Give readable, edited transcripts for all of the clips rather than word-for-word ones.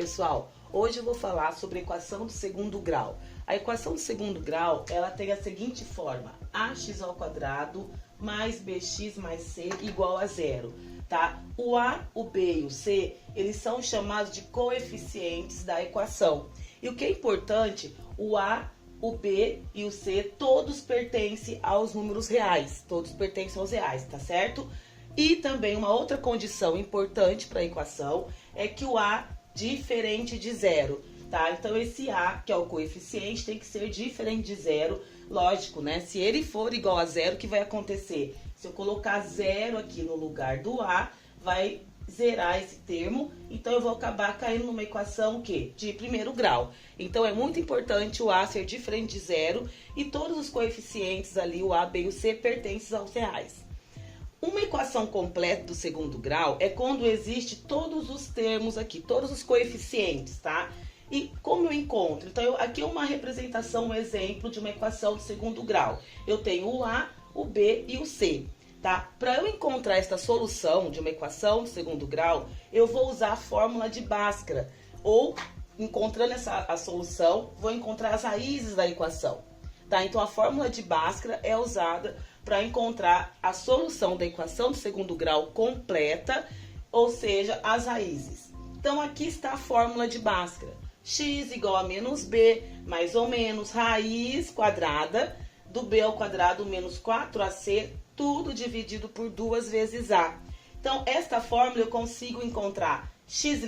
pessoal, hoje eu vou falar sobre a equação do segundo grau. A equação do segundo grau, ela tem a seguinte forma: ax ao quadrado mais bx mais c igual a zero, tá? O a, o b e o c, eles são chamados de coeficientes da equação. E o que é importante, o a, o b e o c, todos pertencem aos números reais, todos pertencem aos reais, tá certo? E também uma outra condição importante para a equação é que o a diferente de zero, tá? Então esse a, que é o coeficiente, tem que ser diferente de zero. Lógico, né? Se ele for igual a zero, o que vai acontecer? Se eu colocar zero aqui no lugar do a, vai zerar esse termo, então eu vou acabar caindo numa equação o quê? De primeiro grau. Então é muito importante o a ser diferente de zero e todos os coeficientes ali, o a, b e o c, pertencem aos reais. Uma equação completa do segundo grau é quando existe todos os termos aqui, todos os coeficientes, tá? E como eu encontro? Então, aqui é uma representação, um exemplo de uma equação do segundo grau. Eu tenho o a, o b e o c, tá? Para eu encontrar esta solução de uma equação do segundo grau, eu vou usar a fórmula de Bhaskara. Ou, encontrando a solução, vou encontrar as raízes da equação, tá? Então, a fórmula de Bhaskara é usada para encontrar a solução da equação do segundo grau completa, ou seja, as raízes. Então, aqui está a fórmula de Bhaskara. X igual a menos b, mais ou menos, raiz quadrada do b ao quadrado menos 4ac, tudo dividido por 2 vezes a. Então, esta fórmula eu consigo encontrar x'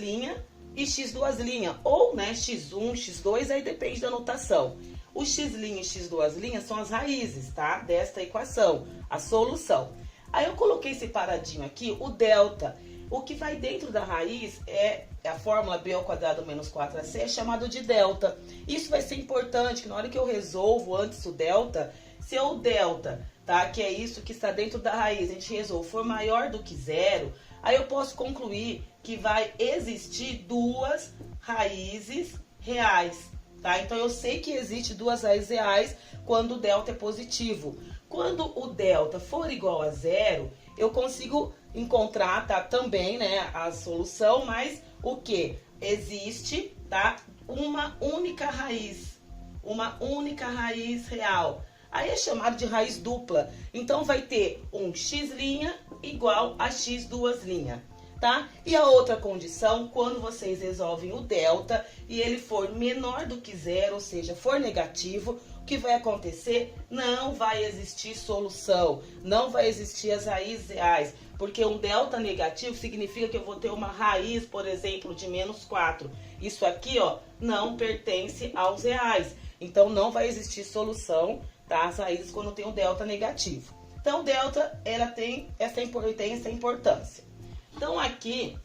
e x duas linhas, ou né, x1, x2, aí depende da notação. O x' e x duas linhas são as raízes, tá? Desta equação, a solução. Aí eu coloquei separadinho aqui o delta. O que vai dentro da raiz é a fórmula b ao quadrado menos 4ac, é chamado de delta. Isso vai ser importante, que na hora que eu resolvo antes o delta, se o delta, tá? Que é isso que está dentro da raiz, a gente resolve, for maior do que zero, aí eu posso concluir que vai existir duas raízes reais. Tá? Então, eu sei que existe duas raízes reais quando o delta é positivo. Quando o delta for igual a zero, eu consigo encontrar, tá, também, né, a solução, mas o que? Existe, tá, uma única raiz real. Aí é chamado de raiz dupla. Então, vai ter um x' igual a x duas linhas. Tá? E a outra condição, quando vocês resolvem o delta e ele for menor do que zero, ou seja, for negativo, o que vai acontecer? Não vai existir solução, não vai existir as raízes reais, porque um delta negativo significa que eu vou ter uma raiz, por exemplo, de menos 4. Isso aqui, ó, não pertence aos reais, então não vai existir solução, tá? As raízes quando tem um delta negativo. Então, o delta, ela tem essa importância. Então, aqui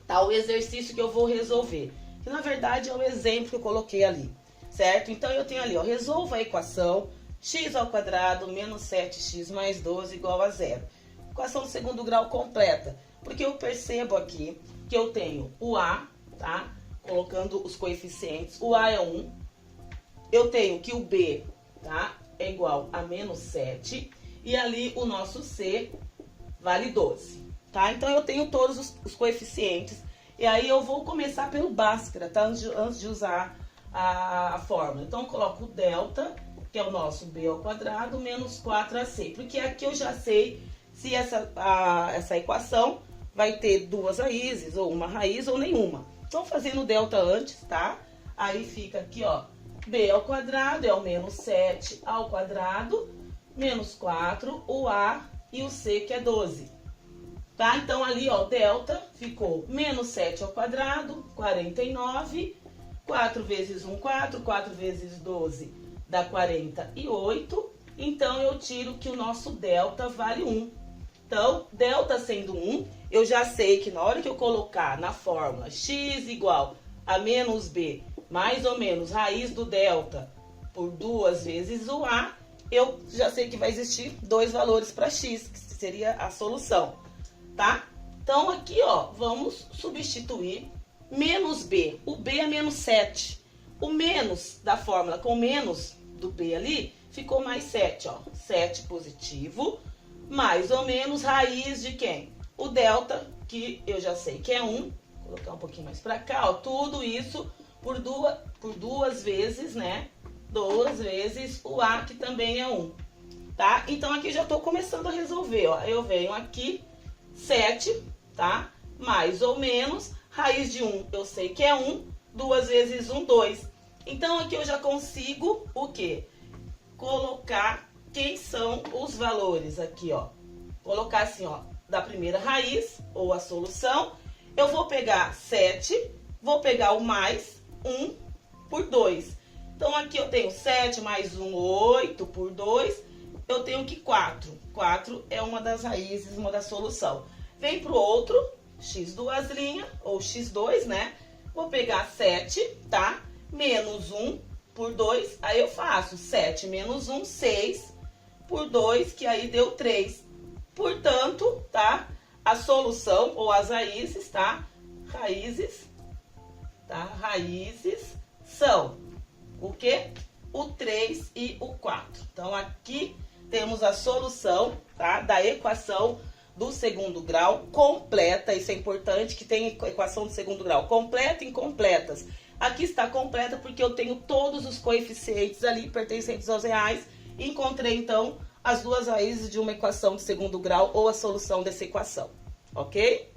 tá o exercício que eu vou resolver, que na verdade é o exemplo que eu coloquei ali, certo? Então, eu tenho ali, ó, resolva a equação x ao quadrado menos 7x mais 12 igual a zero. Equação do segundo grau completa, porque eu percebo aqui que eu tenho o a, tá? Colocando os coeficientes, o a é 1, eu tenho que o b, tá? É igual a menos 7, e ali o nosso c vale 12. Tá? Então, eu tenho todos os coeficientes. E aí, eu vou começar pelo Bhaskara, tá? Antes de usar a fórmula. Então, eu coloco o delta, que é o nosso b ao quadrado, menos 4ac. Porque aqui eu já sei se essa equação vai ter duas raízes, ou uma raiz, ou nenhuma. Então, fazendo o delta antes, tá? Aí, fica aqui, ó, b ao quadrado é o menos 7 ao quadrado, menos 4, o a e o c, que é 12. Tá? Então, ali, ó, delta ficou menos 7 ao quadrado, 49, 4 vezes 1, 4, 4 vezes 12 dá 48. Então, eu tiro que o nosso delta vale 1. Então, delta sendo 1, eu já sei que na hora que eu colocar na fórmula x igual a menos b, mais ou menos raiz do delta por 2 vezes o a, eu já sei que vai existir dois valores para x, que seria a solução. Tá? Então, aqui, ó, vamos substituir menos b. O b é menos 7. O menos da fórmula com menos do b ali, ficou mais 7, ó. 7 positivo, mais ou menos raiz de quem? O delta, que eu já sei que é 1, Vou colocar um pouquinho mais pra cá, ó. Tudo isso por duas vezes, né? 2 vezes o A, que também é 1, tá? Então, aqui já tô começando a resolver, ó. Eu venho aqui, 7, tá? Mais ou menos, raiz de 1, eu sei que é 1, 2 vezes 1, 2. Então, aqui eu já consigo o quê? Colocar quem são os valores aqui, ó. Colocar assim, ó, da primeira raiz, ou a solução. Eu vou pegar 7, vou pegar o mais 1 por 2. Então, aqui eu tenho 7 mais 1, 8 por 2. Eu tenho que 4. 4 é uma das raízes, uma da solução. Vem pro outro, x2', ou x2, né? Vou pegar 7, tá? Menos 1 por 2. Aí eu faço 7 menos 1, 6 por 2, que aí deu 3. Portanto, tá? A solução, ou as raízes, tá? Raízes, tá? Raízes são o quê? O 3 e o 4. Então, aqui temos a solução, tá? Da equação do segundo grau completa. Isso é importante, que tem equação do segundo grau completa e incompletas. Aqui está completa porque eu tenho todos os coeficientes ali pertencentes aos reais. E encontrei, então, as duas raízes de uma equação de segundo grau ou a solução dessa equação. Ok?